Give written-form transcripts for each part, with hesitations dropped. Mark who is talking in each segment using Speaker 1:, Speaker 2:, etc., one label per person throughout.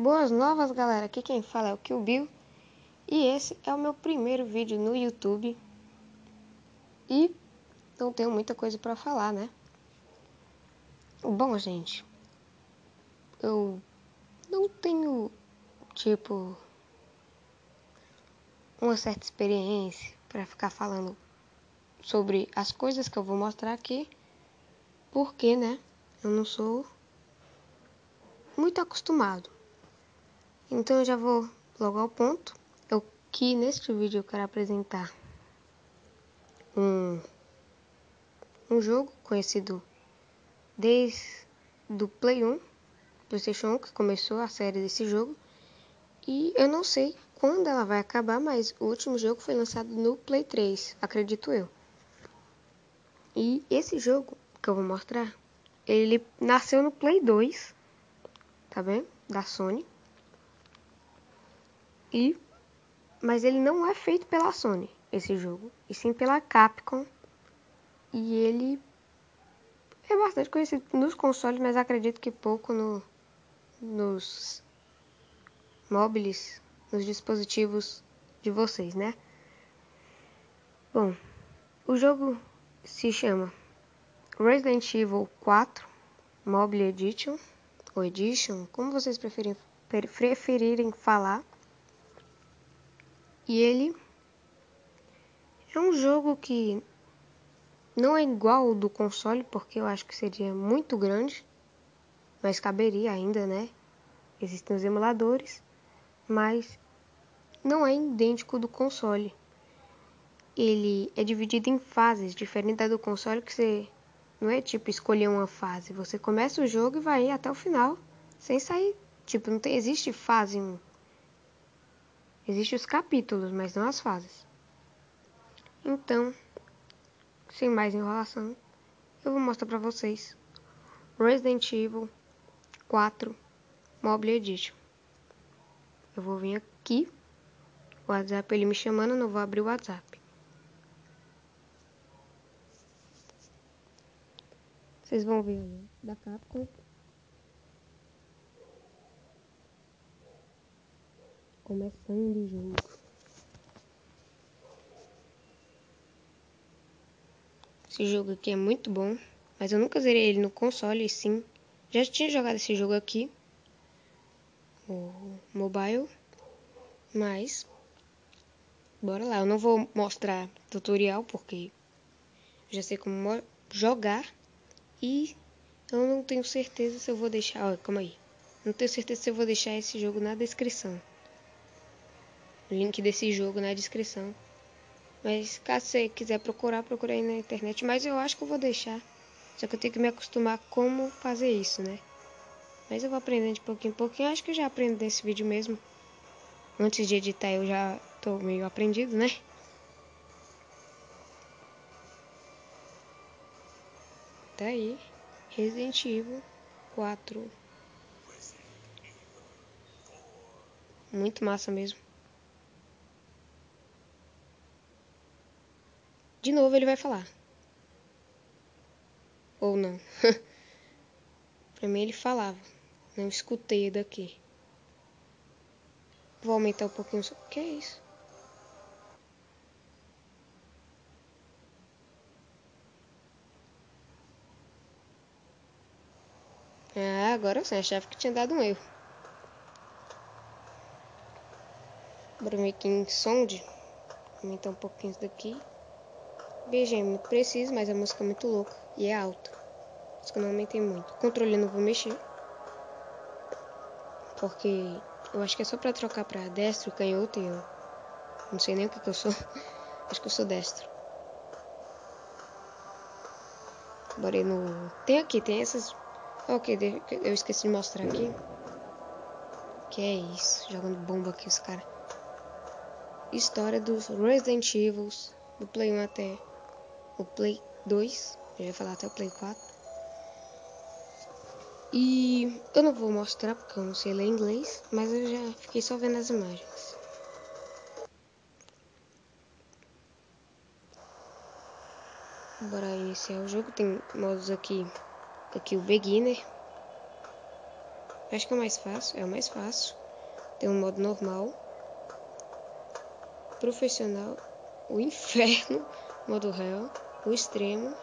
Speaker 1: Boas novas, galera, aqui quem fala é o Kill Bill e esse é o meu primeiro vídeo no YouTube e não tenho muita coisa pra falar, né? Bom, gente, eu não tenho, uma certa experiência pra ficar falando sobre as coisas que eu vou mostrar aqui, porque, né, eu não sou muito acostumado. Então eu já vou logo ao ponto. Que neste vídeo eu quero apresentar um jogo conhecido desde do Play 1, PlayStation 1, que começou a série desse jogo. E eu não sei quando ela vai acabar, mas o último jogo foi lançado no Play 3, acredito eu. E esse jogo que eu vou mostrar, ele nasceu no Play 2, tá bem? Da Sony. Mas ele não é feito pela Sony, esse jogo, e sim pela Capcom. E ele é bastante conhecido nos consoles, mas acredito que pouco nos móveis, nos dispositivos de vocês, né? Bom, o jogo se chama Resident Evil 4 Mobile Edition, ou Edition, como vocês preferirem falar. E ele é um jogo que não é igual ao do console, porque eu acho que seria muito grande, mas caberia ainda, né? Existem os emuladores, mas não é idêntico do console. Ele é dividido em fases, diferente da do console, que você não é tipo escolher uma fase. Você começa o jogo e vai até o final, sem sair. Tipo, não tem, existe fase 1. Existem os capítulos, mas não as fases. Então, sem mais enrolação, eu vou mostrar pra vocês Resident Evil 4 Mobile Edition. Eu vou vir aqui, o WhatsApp ele me chamando, eu não vou abrir o WhatsApp. Vocês vão ver aí, da Capcom. Começando o jogo. Esse jogo aqui é muito bom, mas eu nunca zerei ele no console, e sim. Já tinha jogado esse jogo aqui, o mobile, mas bora lá. Eu não vou mostrar tutorial porque já sei como jogar e eu não tenho certeza se eu vou deixar. Olha, calma aí. Não tenho certeza se eu vou deixar esse jogo na descrição. O link desse jogo na descrição. Mas caso você quiser procurar, procura aí na internet. Mas eu acho que eu vou deixar. Só que eu tenho que me acostumar como fazer isso, né? Mas eu vou aprendendo de pouquinho em pouquinho. Acho que eu já aprendo nesse vídeo mesmo. Antes de editar eu já tô meio aprendido, né? Tá aí. Resident Evil 4. Muito massa mesmo. De novo ele vai falar. Ou não. Pra mim ele falava. Não escutei daqui. Vou aumentar um pouquinho. O que é isso? Ah, agora sim. Achava que tinha dado um erro. Bora ver aqui em sound. Aumentar um pouquinho isso daqui. BGM não preciso, mas a música é muito louca. E é alta. Por isso que eu não aumentei muito. O controle eu não vou mexer. Porque eu acho que é só pra trocar pra destro, canhoto e eu não sei nem o que eu sou. Acho que eu sou destro. Bora ir no... Tem essas... Ok, eu esqueci de mostrar aqui. Que é isso. Jogando bomba aqui os caras. História dos Resident Evil. Do Play 1 até o Play 2. Eu ia falar até o Play 4. E eu não vou mostrar porque eu não sei ler inglês. Mas eu já fiquei só vendo as imagens. Bora iniciar o jogo. Tem modos aqui. Aqui o Beginner. Acho que é o mais fácil. É o mais fácil. Tem um modo normal, profissional, o inferno, modo real, o extremo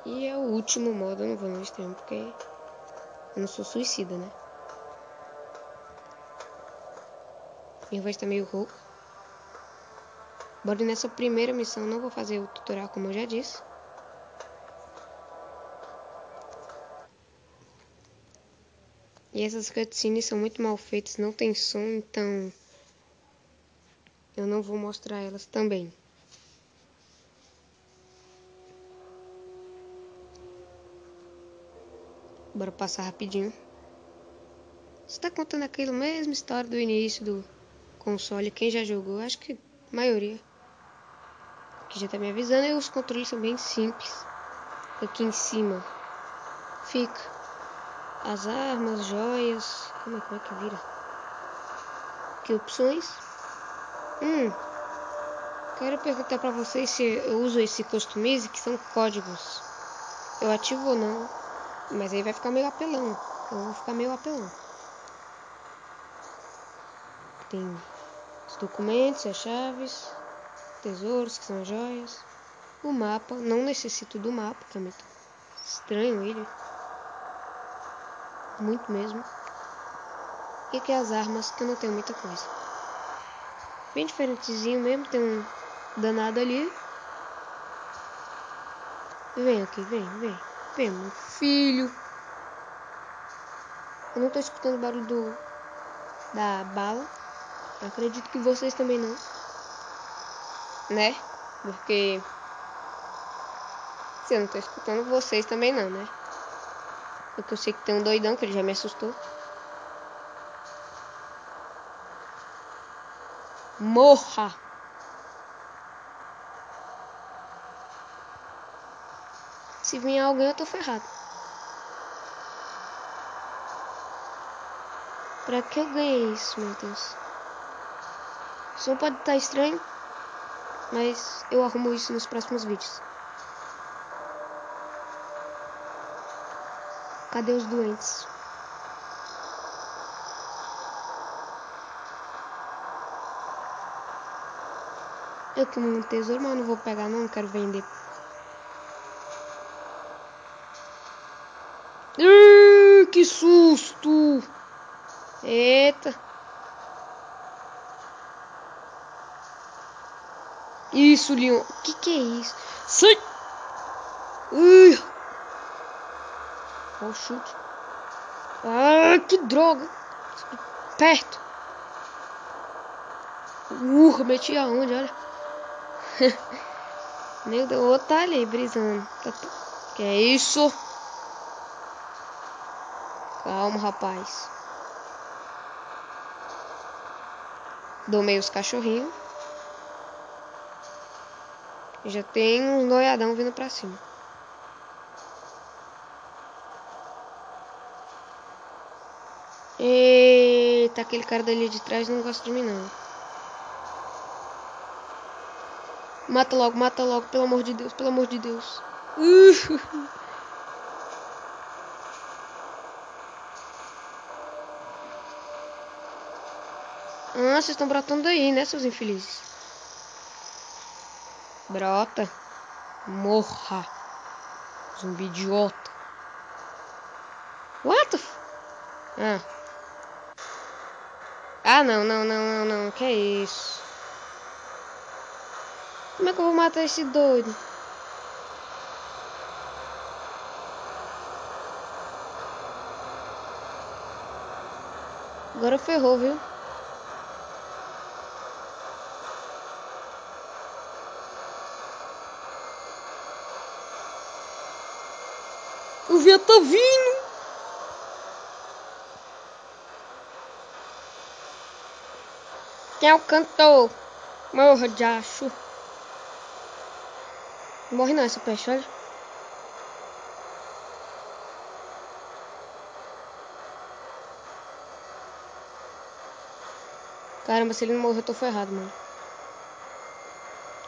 Speaker 1: e é o último modo. Eu não vou no extremo porque eu não sou suicida, né? Minha voz tá meio rouca. Bora nessa primeira missão. Não vou fazer o tutorial como eu já disse. E essas cutscenes são muito mal feitas, não tem som, então eu não vou mostrar elas também. Bora passar rapidinho. Você tá contando aquela mesma história do início do console. Quem já jogou, acho que a maioria que já tá me avisando. E os controles são bem simples. Aqui em cima fica as armas, joias. Como é que vira? Que opções? Quero perguntar pra vocês se eu uso esse customize, que são códigos. Eu ativo ou não? Mas aí vai ficar meio apelão. Eu vou ficar meio apelão. Tem os documentos, as chaves, tesouros, que são as joias. O mapa, não necessito do mapa, que é muito estranho ele. Muito mesmo. E que as armas, que eu não tenho muita coisa. Bem diferentezinho mesmo, tem um danado ali. Vem aqui, vem. Vem, meu filho. Eu não tô escutando o barulho da bala. Acredito que vocês também não. Né? Porque se eu não tô escutando, vocês também não, né? Porque eu sei que tem um doidão que ele já me assustou. Morra! Se vir alguém, eu tô ferrado. Pra que eu ganhei isso, meu Deus? O som pode estar estranho, mas eu arrumo isso nos próximos vídeos. Cadê os doentes? Eu tenho um tesouro, mas eu não vou pegar não quero vender. Que susto! Eita! Isso, Leon. Que é isso? Sai! Olha o chute. Que droga! Perto! Meti aonde, olha. Meu Deus, o outro tá ali brisando. Que é isso? Calma, rapaz. Domei os cachorrinhos. Já tem um noiadão vindo pra cima. Eita, aquele cara dali de trás não gosta de mim não. Mata logo, pelo amor de Deus, pelo amor de Deus. Vocês estão brotando aí, né, seus infelizes? Brota. Morra. Zumbi idiota. What the f... não. Que é isso? Como é que eu vou matar esse doido? Agora ferrou, viu? O vento tá vindo! Quem é o cantor? Morra de acho. Não morre não essa peste, olha. Caramba, se ele não morrer eu tô ferrado, mano.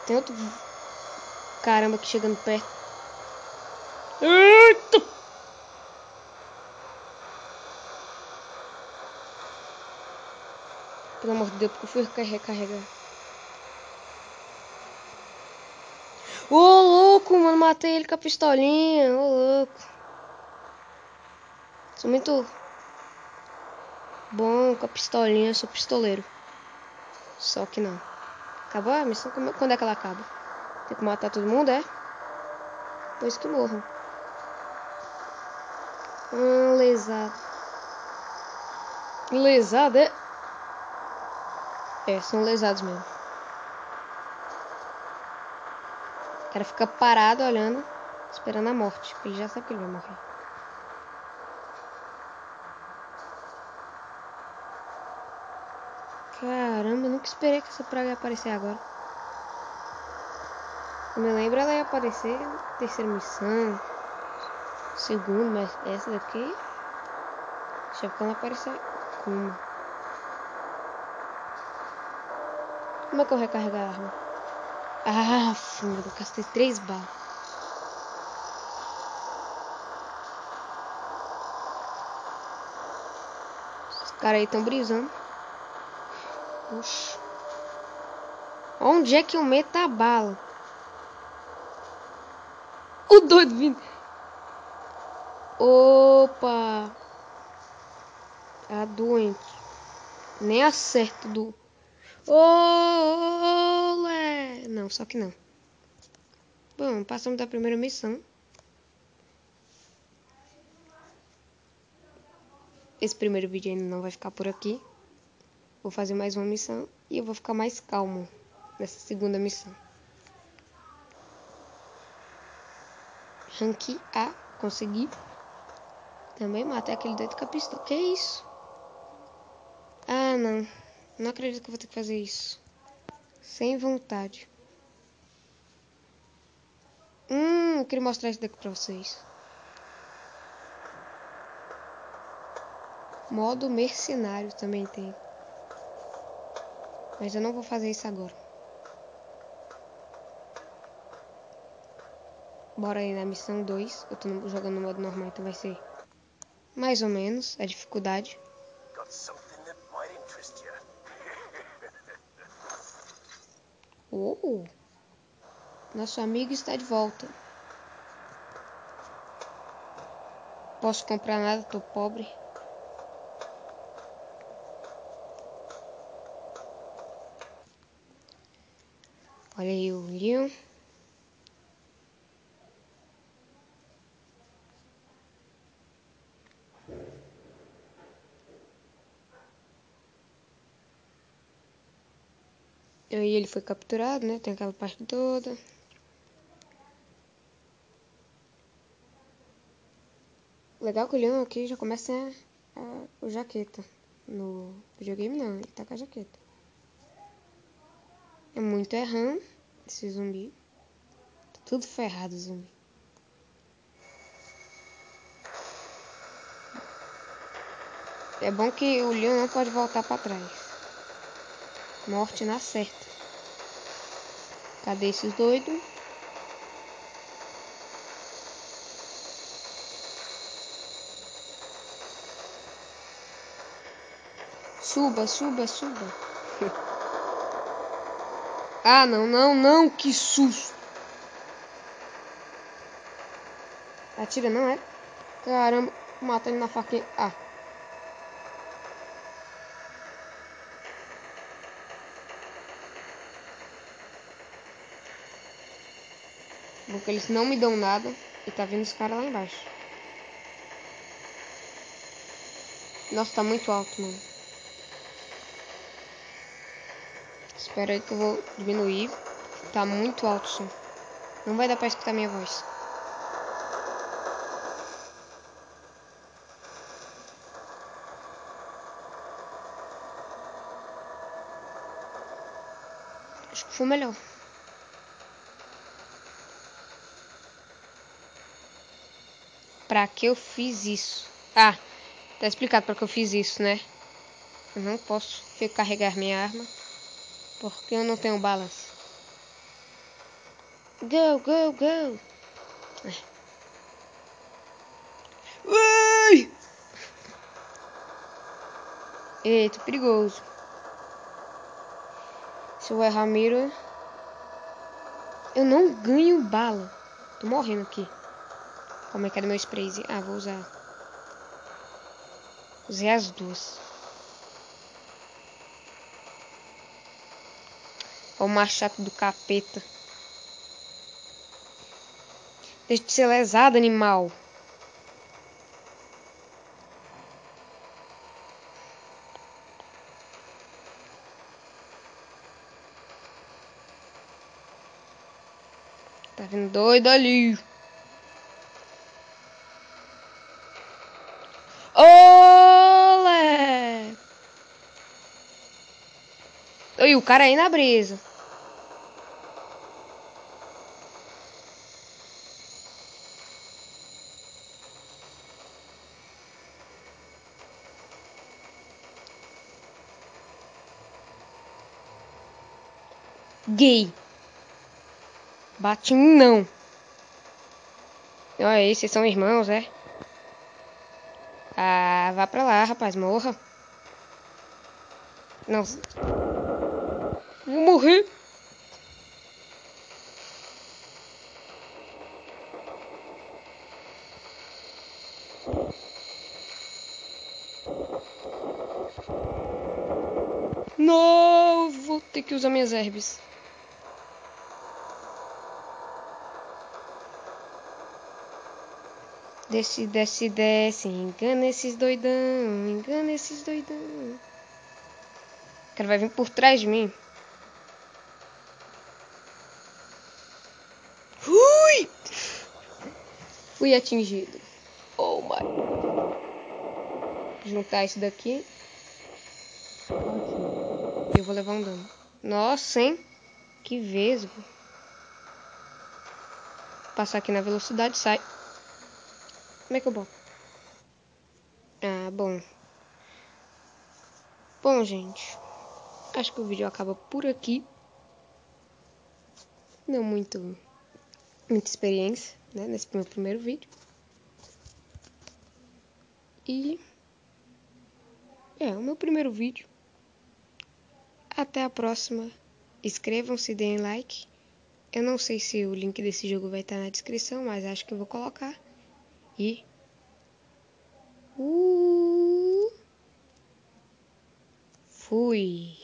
Speaker 1: Tem outro caramba aqui chegando perto. Eita! Pelo amor de Deus, porque eu fui recarregar. Ô, louco, mano. Matei ele com a pistolinha. Ô, louco. Sou muito bom com a pistolinha. Eu sou pistoleiro. Só que não. Acabou a missão? Quando é que ela acaba? Tem que matar todo mundo, é? Pois que morram. Lesado. Lesado, é? É, são lesados mesmo. O cara fica parado olhando, esperando a morte. Porque ele já sabe que ele vai morrer. Caramba, eu nunca esperei que essa praga ia aparecer agora. Eu me lembro, ela ia aparecer na terceira missão. Segundo, mas essa daqui... Deixa eu ver quando aparecer como. Como é que eu recarrego a arma? Ah, fundo, eu gastei 3 balas. Os caras aí estão brisando. Oxi. Onde é que eu meto a bala? O doido vindo. Opa. Tá doente. Nem acerto do... Olé. Não, só que não. Bom, passamos da primeira missão. Esse primeiro vídeo ainda não vai ficar por aqui. Vou fazer mais uma missão e eu vou ficar mais calmo nessa segunda missão. Rank A, consegui. Também matei aquele doido com a pistola. Que isso? Ah, não. Não acredito que eu vou ter que fazer isso. Sem vontade. Eu queria mostrar isso daqui pra vocês. Modo mercenário também tem. Mas eu não vou fazer isso agora. Bora aí na missão 2. Eu tô jogando no modo normal, então vai ser mais ou menos a dificuldade. Oh! Nosso amigo está de volta. Posso comprar nada, tô pobre. Olha aí o Leon. Aí ele foi capturado, né? Tem aquela parte toda. Legal que o Leon aqui já começa o jaqueta. No videogame não, ele tá com a jaqueta. É muito errão esse zumbi. Tá tudo ferrado o zumbi. É bom que o Leon não pode voltar pra trás. Morte na certa. Cadê esses doidos? Suba, suba, suba. Ah, não, não, não, que susto. Atira não, é? Caramba, mata ele na faquinha. Ah. Porque eles não me dão nada. E tá vindo os caras lá embaixo. Nossa, tá muito alto, mano. Espera aí que eu vou diminuir. Tá muito alto o som. Não vai dar pra escutar minha voz. Acho que foi melhor. Pra que eu fiz isso? Ah, tá explicado pra que eu fiz isso, né? Eu não posso recarregar minha arma. Porque eu não tenho balas. Go, go, go. Ui! Eita, perigoso. Se eu errar a mira, eu não ganho bala. Tô morrendo aqui. Como é que era meu sprayzinho? Ah, vou usar. Usei as duas. Ó o machado do capeta. Deixa de ser lesado, animal. Tá vindo doido ali. Olé! Oi, o cara aí na brisa. Gay. Bate não. Olha aí, vocês são irmãos, é? Ah, vá pra lá, rapaz, morra. Não. Vou morrer. Não, vou ter que usar minhas herbes. Desce, desce, desce. Engana esses doidão. Engana esses doidão. O cara vai vir por trás de mim. Ui! Fui atingido. Oh my. Juntar isso daqui. Eu vou levar um dano. Nossa, hein? Que vesgo. Passar aqui na velocidade, sai. Como é que eu boto? Ah, bom. Bom, gente. Acho que o vídeo acaba por aqui. Não muita experiência, né? Nesse meu primeiro vídeo. E... o meu primeiro vídeo. Até a próxima. Inscrevam-se, deem like. Eu não sei se o link desse jogo vai estar na descrição, mas acho que eu vou colocar. E... fui!